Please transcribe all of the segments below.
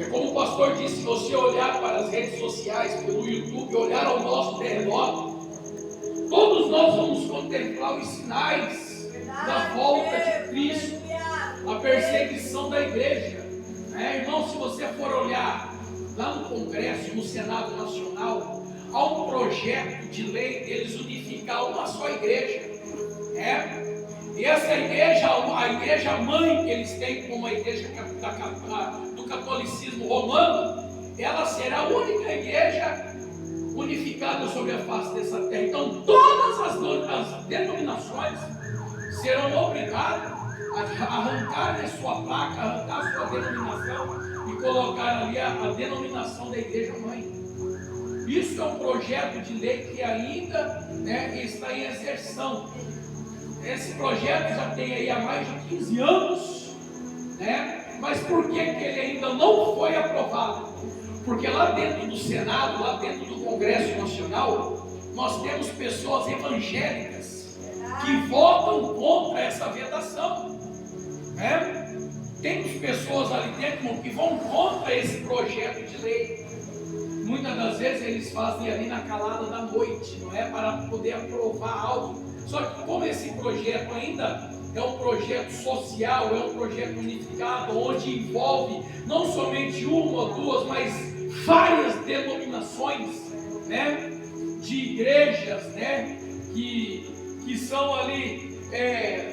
Porque como o pastor disse, se você olhar para as redes sociais, pelo YouTube, olhar ao nosso redor, todos nós vamos contemplar os sinais da volta de Cristo, a perseguição da igreja. Irmão, se você for olhar lá no Congresso, no Senado Nacional, há um projeto de lei deles unificar uma só igreja. E essa igreja, a igreja mãe que eles têm como a igreja do catolicismo romano, ela será a única igreja unificada sobre a face dessa terra. Então todas as denominações serão obrigadas a arrancar a sua placa, arrancar a sua denominação e colocar ali a denominação da igreja mãe. Isso é um projeto de lei que ainda está em exerção. Esse projeto já tem aí há mais de 15 anos, mas por que ele ainda não foi aprovado? Porque lá dentro do Senado, lá dentro do Congresso Nacional, nós temos pessoas evangélicas que votam contra essa vedação. Temos pessoas ali dentro que vão contra esse projeto de lei. Muitas das vezes eles fazem ali na calada da noite, para poder aprovar algo. Só que como esse projeto ainda é um projeto social, é um projeto unificado, onde envolve não somente uma ou duas, mas várias denominações, de igrejas, que são ali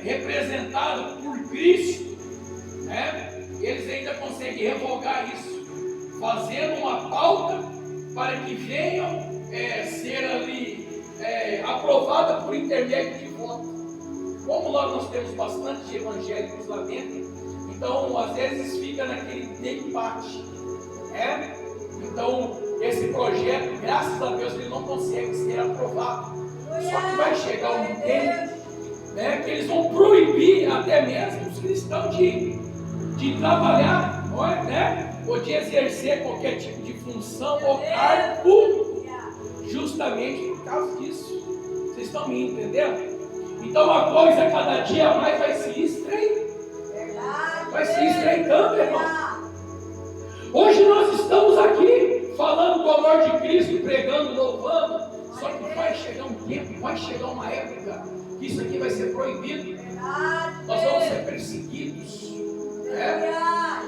representadas por Cristo, eles ainda conseguem revogar isso, fazendo uma pauta para que venham ser ali aprovada por intermédio de voto. Como lá nós temos bastante evangélicos lá dentro, então às vezes fica naquele empate. Então esse projeto, graças a Deus, ele não consegue ser aprovado. Só que vai chegar um tempo que eles vão proibir até mesmo os cristãos de trabalhar, ou de exercer qualquer tipo de função ou cargo público, justamente por causa disso. Vocês estão me entendendo? Então a coisa cada dia mais vai se estreitando. Vai se estreitando, irmão. Hoje nós estamos aqui falando do amor de Cristo, pregando, louvando. Só que vai chegar um tempo, vai chegar uma época que isso aqui vai ser proibido. Nós vamos ser perseguidos.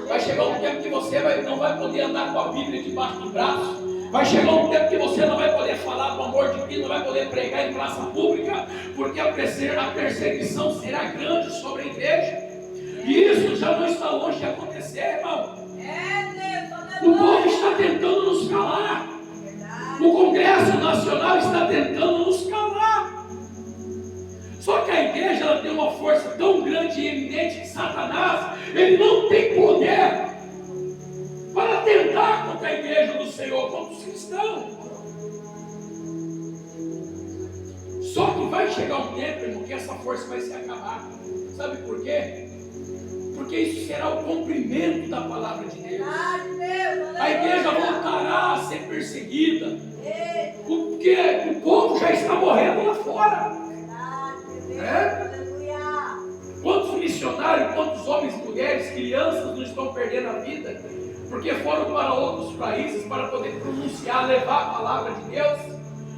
Vai chegar um tempo que você não vai poder andar com a Bíblia debaixo do braço. Vai chegar um tempo que você não vai poder falar do amor de Cristo, não vai poder pregar em praça pública, porque a perseguição será grande sobre a igreja. E isso já não está longe de acontecer, irmão. O povo está tentando nos calar. O Congresso Nacional está tentando nos calar. Só que a igreja ela tem uma força tão grande e eminente que Satanás, ele não tem poder para tentar contra a igreja do Senhor, contra os cristãos. Só que vai chegar um tempo, irmão, que essa força vai se acabar. Sabe por quê? Porque isso será o cumprimento da palavra de Deus. A igreja voltará a ser perseguida, porque o povo já está morrendo lá fora. Quantos missionários, quantos homens, mulheres, crianças não estão perdendo a vida porque foram para outros países para poder pronunciar, levar a palavra de Deus?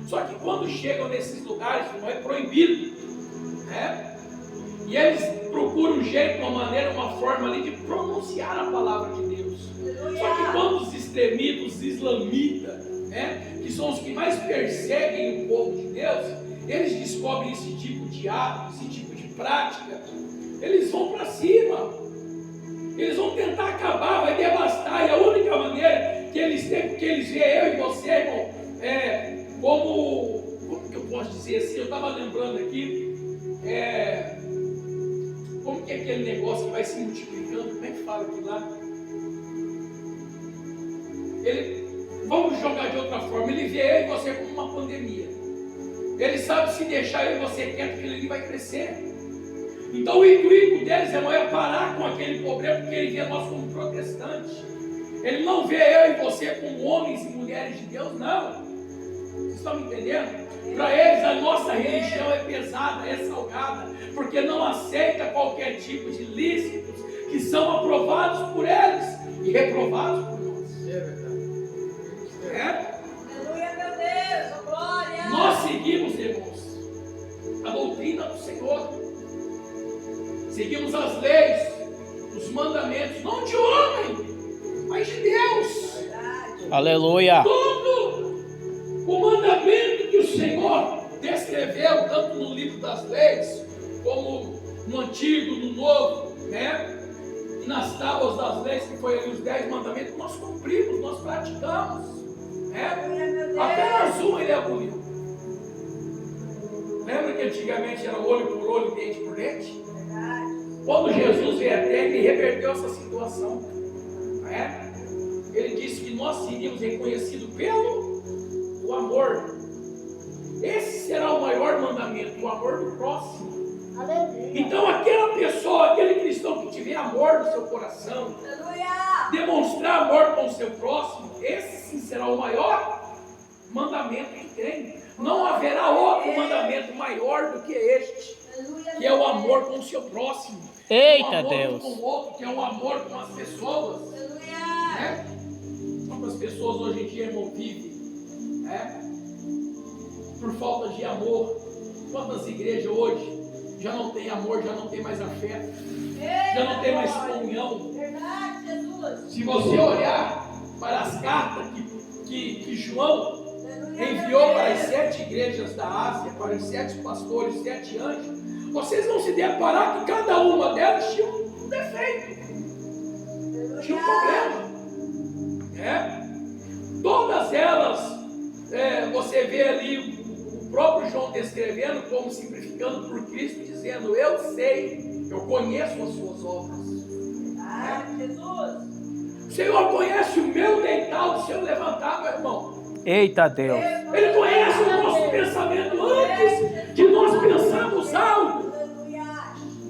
Só que quando chegam nesses lugares, não é proibido, e eles procuram um jeito, uma maneira, uma forma ali de pronunciar a palavra de Deus. Só que quando os extremistas, os islamitas, que são os que mais perseguem o povo de Deus, eles descobrem esse tipo de hábito, esse tipo de prática, eles vão para cima. Eles vão tentar acabar, vai devastar. E a única maneira que eles têm, porque eles veem eu e você, irmão, como que eu posso dizer assim? Eu estava lembrando aqui, como que é aquele negócio que vai se multiplicando? Como é que fala aqui lá? Vamos jogar de outra forma. Ele vê eu e você como uma pandemia. Ele sabe se deixar eu e você quieto, aquilo ali vai crescer. Então o intuito deles é parar com aquele problema, porque ele vê nós como protestantes. Ele não vê eu e você como homens e mulheres de Deus, não. Vocês estão me entendendo? Para eles a nossa religião é pesada, é salgada, porque não aceita qualquer tipo de ilícitos que são aprovados por eles e reprovados por nós. Aleluia. Todo o mandamento que o Senhor descreveu, tanto no livro das leis, como no Antigo, no Novo, né? E nas tábuas das leis, que foi ali os 10 mandamentos, nós cumprimos, nós praticamos, né? Apenas um ele aboliu. Lembra que antigamente era olho por olho, dente por dente? Quando Jesus veio à terra, ele reverteu essa situação, né? Ele disse que nós seríamos reconhecidos pelo o amor. Esse será o maior mandamento, o amor do próximo. Então aquela pessoa, aquele cristão que tiver amor no seu coração, demonstrar amor com o seu próximo, esse sim será o maior mandamento que tem. Não haverá outro mandamento maior do que este, que é o amor com o seu próximo. Eita, é o amor Deus. com o outro, que é o amor com as pessoas, né? Quantas pessoas hoje em dia, irmão, vivem, né? Por falta de amor. Quantas igrejas hoje já não tem amor, já não tem mais afeto, já não tem mais comunhão. Se você olhar para as cartas que João enviou para as 7 igrejas da Ásia, para os 7 pastores, 7 anjos, vocês vão se deparar que cada uma delas tinha um defeito, tinha um problema, né? Todas elas, você vê ali o próprio João descrevendo, como simplificando por Cristo, dizendo: eu sei, eu conheço as suas obras. O Senhor conhece o meu deitar, o seu levantar, meu irmão. Eita, Deus. Ele conhece o nosso pensamento antes de nós pensarmos algo,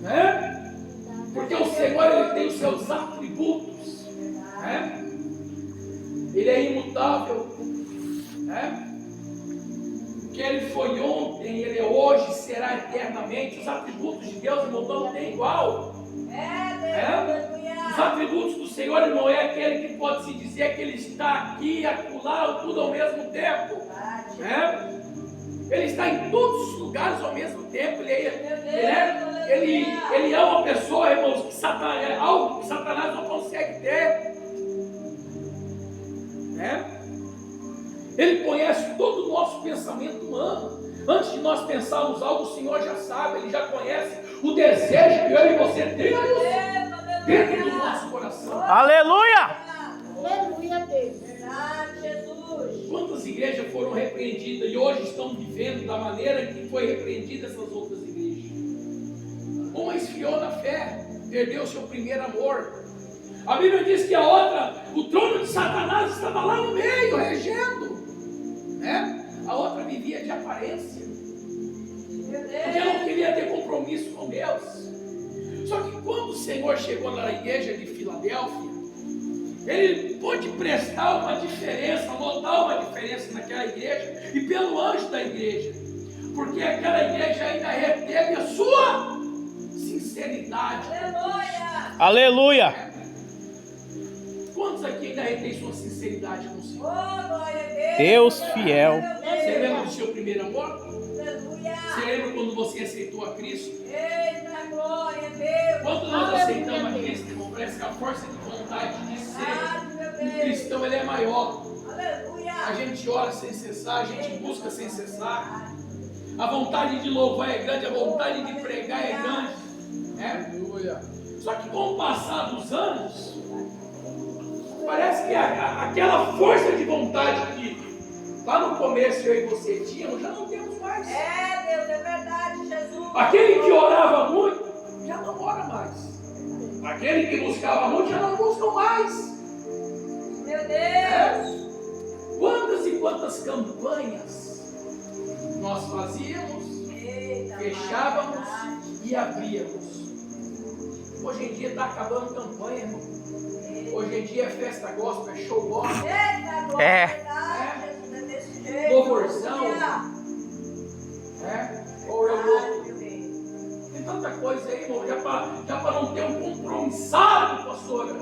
né? Porque o Senhor, ele tem os seus atributos, né? Ele é imutável, né? Que ele foi ontem, ele é hoje, será eternamente. Os atributos de Deus, irmão, não tem igual. Os atributos do Senhor, irmão, é aquele que pode se dizer que ele está aqui, acolá, tudo ao mesmo tempo, né? Ele está em todos os lugares ao mesmo tempo. Ele é uma pessoa, irmãos, que Satanás, é algo que Satanás não consegue ter, né? Ele conhece todo o nosso pensamento humano. Antes de nós pensarmos algo, o Senhor já sabe, Ele já conhece o desejo que eu e você temos dentro do nosso coração. Aleluia! Aleluia, Deus. Quantas igrejas foram repreendidas e hoje estão vivendo da maneira que foi repreendida essas outras igrejas? Uma esfriou na fé, perdeu o seu primeiro amor. A Bíblia diz que a outra, o trono de Satanás estava lá no meio, regendo, né? A outra vivia de aparência, porque não queria ter compromisso com Deus. Só que quando o Senhor chegou na igreja de Filadélfia, Ele pôde prestar uma diferença, notar uma diferença naquela igreja e pelo anjo da igreja, porque aquela igreja ainda reteve a sua sinceridade. Aleluia! Quantos aqui ainda retém sua sinceridade com o Senhor? Deus fiel. Você lembra do seu primeiro amor? Você lembra quando você aceitou a Cristo? Quando nós aceitamos a Cristo, irmão, parece que a força de vontade de ser um cristão, ele é maior. A gente ora sem cessar, a gente busca sem cessar. A vontade de louvar é grande, a vontade de pregar é grande, né? Só que com o passar dos anos, parece que aquela força de vontade que lá no começo eu e você tínhamos, já não temos mais. Deus, é verdade, Jesus. Aquele que orava muito, já não ora mais. Aquele que buscava muito, já não busca mais. Meu Deus. Quantas e quantas campanhas nós fazíamos, fechávamos e abríamos. Hoje em dia está acabando campanha, irmão. Hoje em dia é festa gospel, é show gospel. Louvorzão. Ou eu louco. Tem tanta coisa aí, irmão, já para não ter um compromissado, pastora,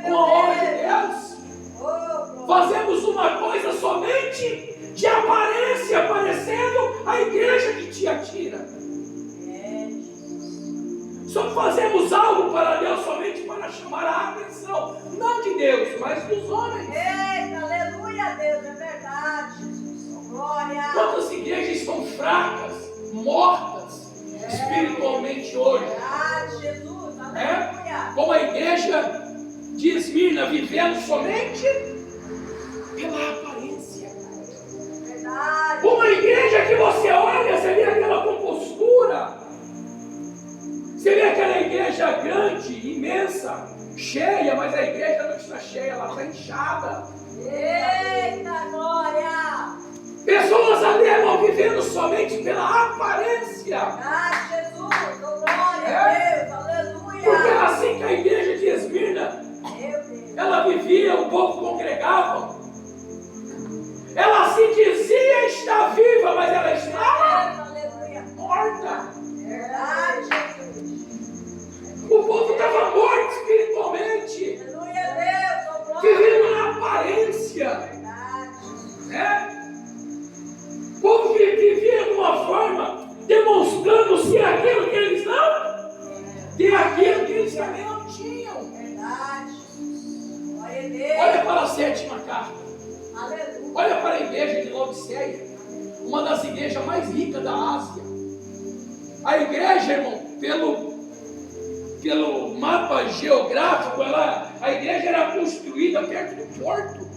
com a obra de Deus. Fazemos uma coisa somente de aparência, parecendo a igreja de Tiatira. Só fazemos algo para Deus somente para chamar a atenção, não de Deus, mas dos homens. Aleluia a Deus, é verdade, Jesus. Glória. Quantas igrejas estão fracas, mortas espiritualmente hoje? Verdade, Jesus. Aleluia. Como a igreja de Esmirna, vivendo somente pela aparência. Verdade. Uma igreja que você olha, você vê aquela compostura, você vê aquela igreja grande, imensa, cheia, mas a igreja não está cheia, ela está inchada. Eita, glória. Pessoas ali irmão, vivendo somente pela aparência. Verdade, Jesus. Glória a Deus. Aleluia. Porque é assim que a igreja de Esmirna, Meu Deus. ela vivia, o povo congregava. Ela se dizia estar viva, mas ela estava Aleluia. morta. Verdade, Jesus. O povo estava morto espiritualmente, Aleluia a Deus. Glória. vivendo na aparência. Verdade. Né? O povo que vivia de uma forma, demonstrando ser aquilo que eles não, ter aquilo que eles também não tinham. Verdade. Glória a Deus. Olha para a sétima carta. Aleluia. Olha para a igreja de Laodiceia, uma das igrejas mais ricas da Ásia. A igreja, irmão, pelo mapa geográfico, a igreja era construída perto do porto.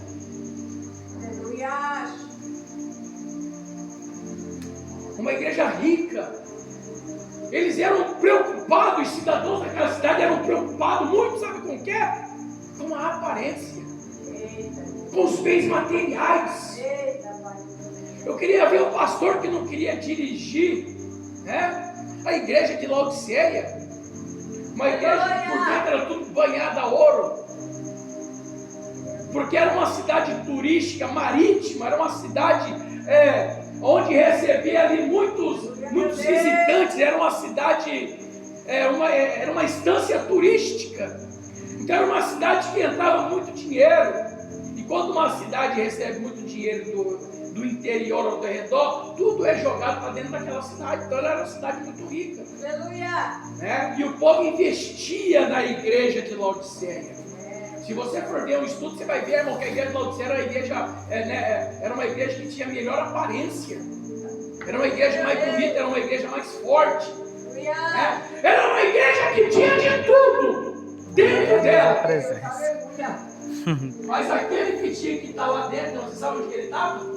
Aleluia. Uma igreja rica. Eles eram preocupados, os cidadãos daquela cidade eram preocupados muito, sabe com o quê? Com a aparência, com os bens materiais. Eita, Pai. Eu queria ver o pastor que não queria dirigir, né? A igreja de Laodiceia, uma igreja que por dentro era tudo banhada a ouro, porque era uma cidade turística, marítima, era uma cidade onde recebia ali muitos visitantes, era uma cidade, era uma estância turística, então era uma cidade que entrava muito dinheiro, e quando uma cidade recebe muito dinheiro do interior ao redor, tudo é jogado para dentro daquela cidade, então ela era uma cidade muito rica, Aleluia. né? E o povo investia na igreja de Laodiceia. Se você for ver um estudo, você vai ver, irmão, que a igreja de Laodiceia era uma igreja, era uma igreja que tinha melhor aparência, era uma igreja mais bonita, era uma igreja mais forte, né? Era uma igreja que tinha de tudo dentro dela. Aleluia. Mas aquele que tinha que estar lá dentro, você sabe onde ele estava?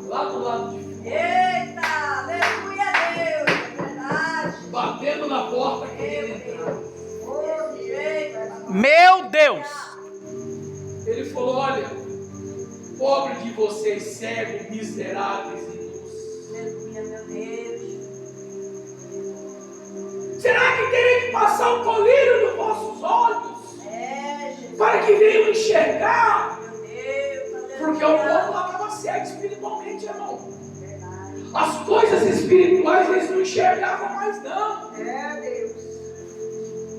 Lá do lado de fora, Eita, aleluia a Deus. É verdade. batendo na porta querendo entrar. Oh, eita. Meu Deus! Ele falou: olha, pobre de vocês, cegos, miseráveis e nus. Aleluia, meu Deus. Será que terei que passar um colírio nos vossos olhos Jesus. para que venham enxergar? Meu Deus, aleluia. Porque o povo lá estava cego espiritualmente, irmão. Verdade. As coisas espirituais eles não enxergavam mais, não. Deus.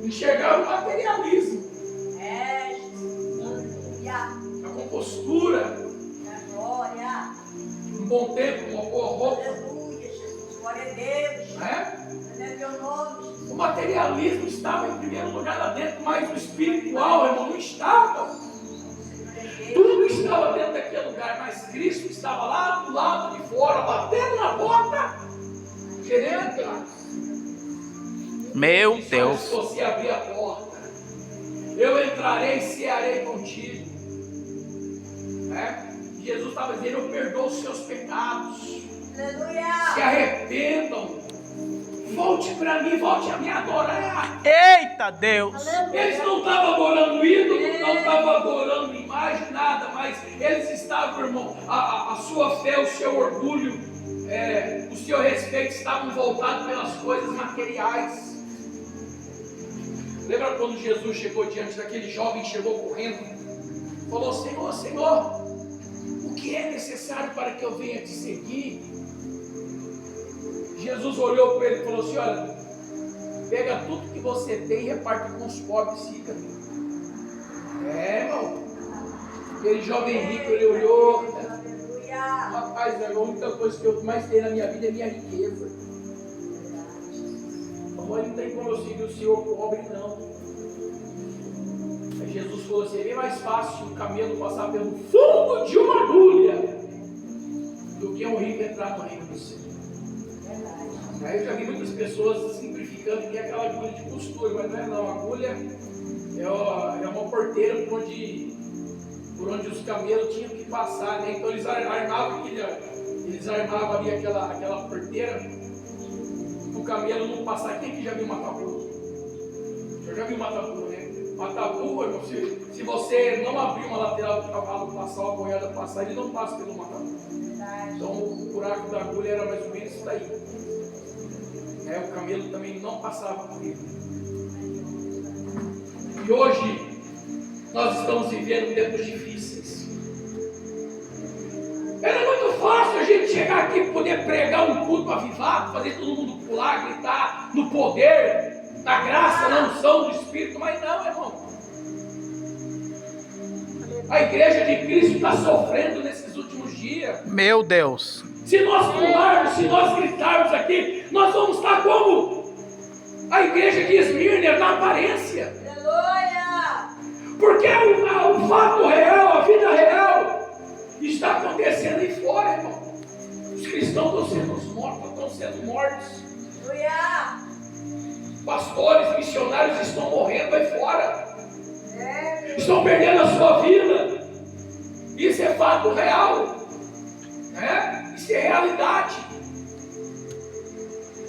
Enxergavam o materialismo, Jesus. Aleluia. a compostura, A glória. um bom tempo, uma boa roupa, Aleluia, Jesus. Glória a Deus. né? É meu nome. O materialismo estava em primeiro lugar lá dentro, mas o espiritual, irmão, não estava. Tudo estava dentro daquele lugar, mas Cristo estava lá do lado de fora, batendo na porta, querendo entrar. Meu E só Deus! se você abrir a porta, eu entrarei e cearei contigo. Né? Jesus estava dizendo: eu perdoo os seus pecados. Se Aleluia. arrependam. Volte para mim, volte a me adorar. Eita Deus! Eles não estavam adorando ídolo, não estavam adorando imagem, nada, mas eles estavam, irmão, a sua fé, o seu orgulho, o seu respeito estavam voltados pelas coisas materiais. Lembra quando Jesus chegou diante daquele jovem, chegou correndo, falou: Senhor, Senhor, o que é necessário para que eu venha te seguir? Jesus olhou para ele e falou assim: olha, pega tudo que você tem e reparte com os pobres, siga-me. Irmão, aquele jovem rico, ele olhou: Aleluia. rapaz, a única coisa que eu mais tenho na minha vida é minha riqueza. Não tem como eu seguir o Senhor pobre, não. Aí Jesus falou assim, é bem mais fácil um camelo passar pelo fundo de uma agulha do que um rico entrar no reino do Senhor. Aí eu já vi muitas pessoas simplificando que é aquela agulha de costura, mas não é não. A agulha é uma porteira por onde os camelos tinham que passar, né? Então eles armavam ali aquela porteira para o camelo não passar. Quem que já viu mataburro? Eu já vi mataburro, né? Mataburro, irmão, se você não abrir uma lateral do cavalo passar, uma boiada passar, ele não passa pelo mataburro. Então o buraco da agulha era mais ou menos isso daí. O camelo também não passava por ele. E hoje nós estamos vivendo tempos difíceis. Era muito fácil a gente chegar aqui e poder pregar um culto avivado, fazer todo mundo pular, gritar no poder, na graça, na unção do Espírito, mas não, irmão. A igreja de Cristo está sofrendo nesses últimos dias. Meu Deus. Se nós pularmos, se nós gritarmos aqui, nós vamos estar como a igreja de Esmirna, na aparência. Aleluia! Porque o fato real, a vida real, está acontecendo aí fora, irmão. Os cristãos estão sendo mortos. Aleluia! Pastores, missionários estão morrendo aí fora. Estão perdendo a sua vida. Isso é fato real. Isso é realidade.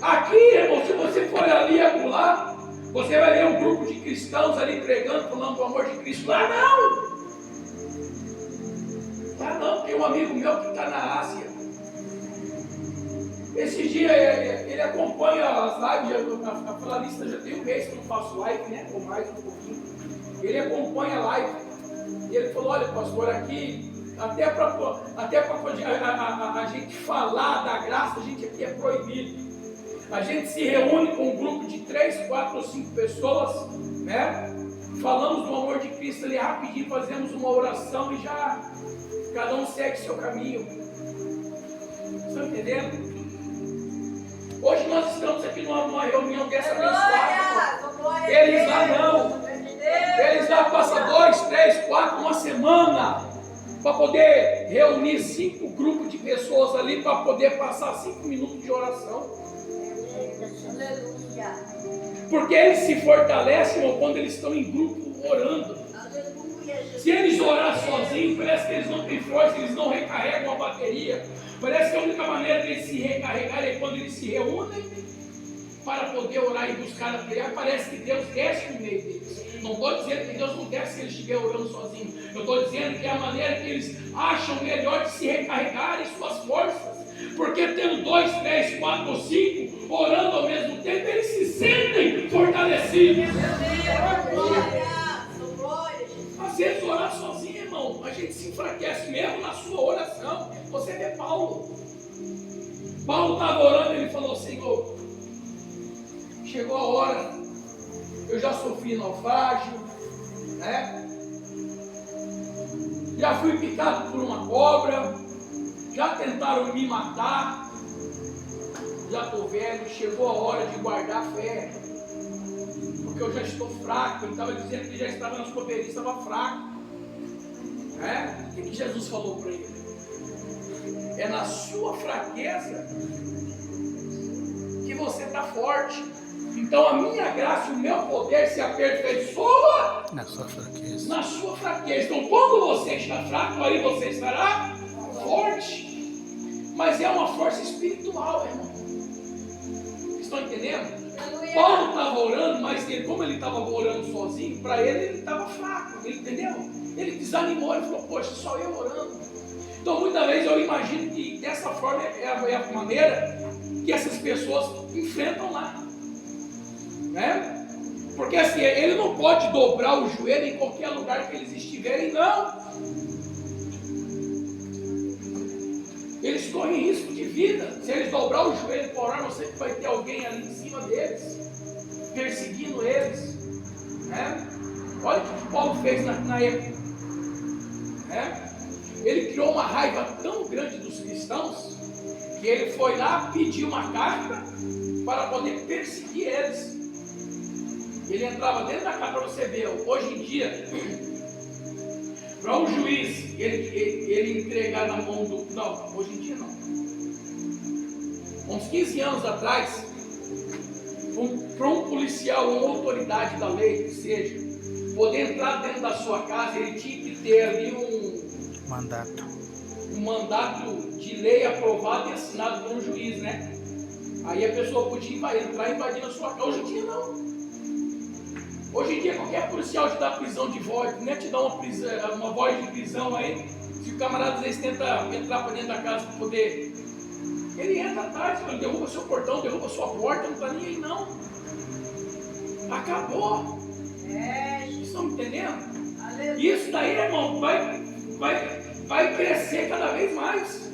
Aqui, irmão, se você for ali e acolá, você vai ver um grupo de cristãos ali pregando, falando do amor de Cristo. Lá não! Lá não, tem um amigo meu que está na Ásia. Esse dia ele acompanha as lives, a Planista já tem um mês que eu não faço live, né? Ou mais um pouquinho. Ele acompanha a live. E ele falou, olha pastor, aqui, até para a gente falar da graça, a gente aqui é proibido. A gente se reúne com um grupo de 3, 4 ou 5 pessoas, né? Falamos do amor de Cristo ali rapidinho, fazemos uma oração e já cada um segue seu caminho. Estão entendendo? Hoje nós estamos aqui numa reunião dessa abençoada. Eles lá não. Eles lá passam 2, 3, 4, uma semana para poder reunir 5 grupos de pessoas ali para poder passar 5 minutos de oração. Aleluia! Porque eles se fortalecem quando eles estão em grupo orando. Se eles orarem sozinhos, parece que eles não têm força, eles não recarregam a bateria. Parece que a única maneira de eles se recarregarem é quando eles se reúnem para poder orar e buscar a criar. Parece que Deus desce no meio deles. Não estou dizendo que Deus não desce se eles estiverem orando sozinhos. Eu estou dizendo que é a maneira que eles acham melhor de se recarregarem suas forças. Porque tendo 2, 3, 4 ou 5 orando ao mesmo tempo, eles se sentem fortalecidos. Às vezes orar sozinho, irmão, a gente se enfraquece mesmo na sua oração. Você vê Paulo. Paulo estava orando e ele falou, Senhor, chegou a hora, eu já sofri naufrágio, né? Já fui picado por uma cobra, já tentaram me matar, já estou velho, chegou a hora de guardar a fé, porque eu já estou fraco. Ele estava dizendo que já estava nas coperias, estava fraco. O que Jesus falou para ele? É na sua fraqueza que você está forte. Então a minha graça e o meu poder se aperfeiçoa Na sua fraqueza. na sua fraqueza. Então quando você está fraco, aí você estará forte. Mas é uma força espiritual, irmão. Estão entendendo? Paulo estava orando, mas como ele estava orando sozinho, para ele estava fraco. Ele entendeu? Ele desanimou, ele falou, poxa, só eu orando. Então muitas vezes eu imagino que dessa forma é a maneira que essas pessoas enfrentam lá. Né? Porque assim, ele não pode dobrar o joelho em qualquer lugar que eles estiverem, não. Eles correm risco de vida. Se eles dobrar o joelho para orar, não sei que vai ter alguém ali em cima deles, perseguindo eles. Né? Olha o que Paulo fez na época. Né? Ele criou uma raiva tão grande dos cristãos que ele foi lá pedir uma carta para poder perseguir eles. Ele entrava dentro da casa, para você ver, hoje em dia para um juiz ele entregar na mão do... Não, hoje em dia não. Uns 15 anos atrás, para um policial, uma autoridade da lei, que seja, poder entrar dentro da sua casa, ele tinha que ter ali um mandato de lei aprovado e assinado por um juiz, né? Aí a pessoa podia entrar invadindo a sua casa. Hoje em dia não. Hoje em dia qualquer policial te dá prisão de voz, né? Te dá uma voz de prisão aí. Se o camarada às vezes tenta entrar para dentro da casa para poder... Ele entra atrás, ele derruba seu portão, derruba sua porta, não está nem aí não. Acabou. Vocês estão me entendendo? Aleluia. Isso daí, irmão, vai crescer cada vez mais.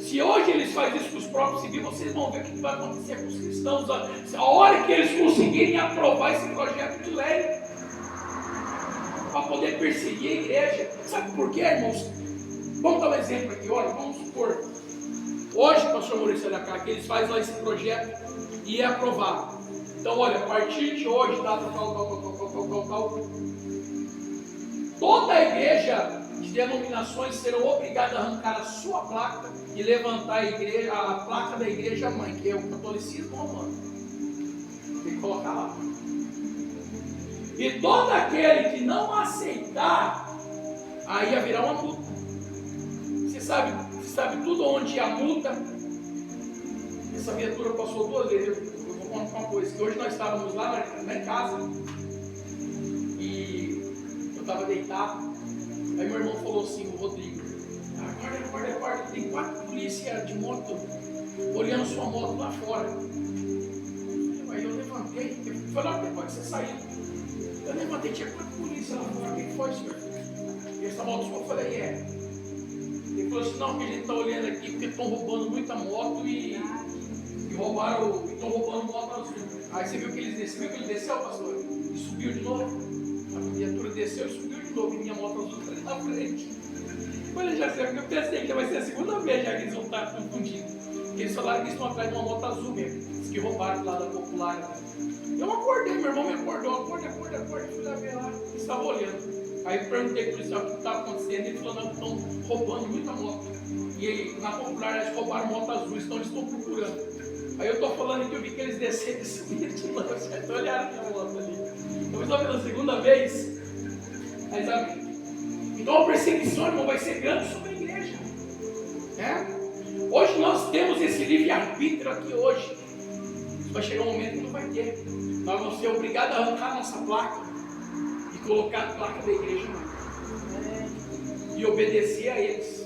Se hoje eles fazem isso com os próprios civis, vocês vão ver o que vai acontecer com os cristãos. A hora que eles conseguirem aprovar esse projeto de lei para poder perseguir a igreja. Sabe por quê, irmãos? Vamos dar um exemplo aqui. Olha, vamos supor. Hoje, pastor Maurício Aracá, que eles fazem lá esse projeto e é aprovado. Então, olha, a partir de hoje, data tal. Toda a igreja de denominações serão obrigadas a arrancar a sua placa e levantar a placa da igreja mãe, que é o catolicismo romano. Tem que colocar lá. E todo aquele que não aceitar, aí haverá uma multa. Você sabe tudo onde há multa? Essa viatura passou 2 vezes. Eu vou contar uma coisa, que hoje nós estávamos lá em casa e eu estava deitado. Aí meu irmão falou assim, o Rodrigo, acorda, tem 4 polícias de moto olhando sua moto lá fora. Aí eu levantei, foi logo depois que você saiu. Eu levantei, tinha 4 polícias lá fora. O que foi, senhor? E essa moto só, eu falei, Ele falou assim, não, que a gente está olhando aqui porque estão roubando muita moto e estão roubando moto azul. Aí você viu que ele desceu, pastor? E subiu de novo. A viatura desceu e subiu de novo. E minha moto azul está ali na frente. Olha, já sei, porque eu pensei que vai ser a segunda vez já que eles vão estar confundindo. Eles falaram que eles estão atrás de uma moto azul mesmo. Diz que roubaram lá da Popular. Eu acordei, meu irmão me acordou. Acorda. Fui lá ver lá. Eles estavam olhando. Aí eu perguntei para o policial o que estava acontecendo. Ele falou, não, estão roubando muita moto. E aí, na Popular eles roubaram moto azul, então eles estão procurando. Aí eu estou falando que eu vi que eles desceram e subiram de novo. Vocês olharam minha moto ali. Eu estou pela segunda vez. Mas amém. Então a perseguição, irmão, vai ser grande sobre a igreja. Hoje nós temos esse livre-arbítrio aqui hoje. Vai chegar um momento que não vai ter. Nós vamos ser obrigados a arrancar a nossa placa e colocar a placa da igreja e obedecer a eles.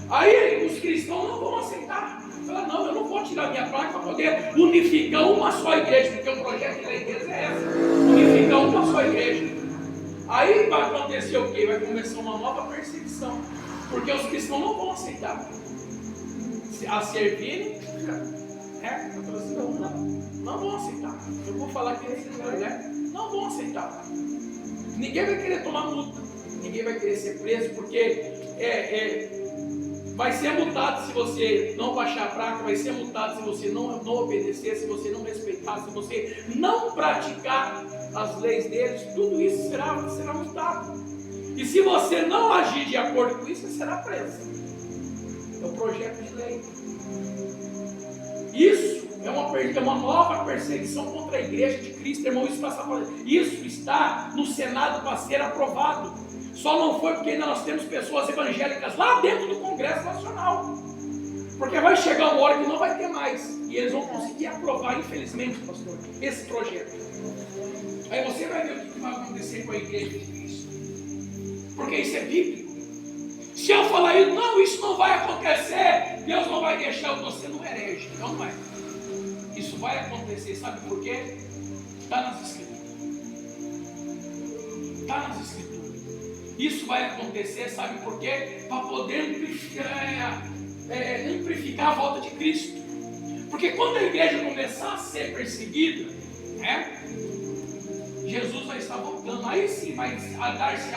Aí os cristãos não vão aceitar. Falar, não, eu não vou tirar minha placa para poder unificar uma só igreja, porque o projeto da igreja é essa, unificar uma só igreja. Aí vai acontecer o quê? Vai começar uma nova perseguição, porque os cristãos não vão aceitar a servirem, não vão aceitar. Eu vou falar aqui nesse lugar, né? Não vão aceitar. Ninguém vai querer tomar multa, ninguém vai querer ser preso, porque vai ser multado se você não baixar a placa, vai ser multado se você não obedecer, se você não respeitar, se você não praticar as leis deles, tudo isso será multado. E se você não agir de acordo com isso, você será preso. É o projeto de lei. Isso é uma nova perseguição contra a igreja de Cristo, irmão. Isso está no Senado para ser aprovado. Só não foi porque ainda nós temos pessoas evangélicas lá dentro do Congresso Nacional. Porque vai chegar uma hora que não vai ter mais. E eles vão conseguir aprovar, infelizmente, pastor, esse projeto. Aí você vai ver o que vai acontecer com a igreja de Cristo. Porque isso é bíblico. Se eu falar isso, não, isso não vai acontecer, Deus não vai deixar, eu estou sendo um herege. Não vai. Isso vai acontecer, sabe por quê? Está nas Escrituras. Está nas Escrituras. Isso vai acontecer, sabe por quê? Para poder amplificar a volta de Cristo. Porque quando a igreja começar a ser perseguida, Jesus vai estar voltando. Aí sim vai dar-se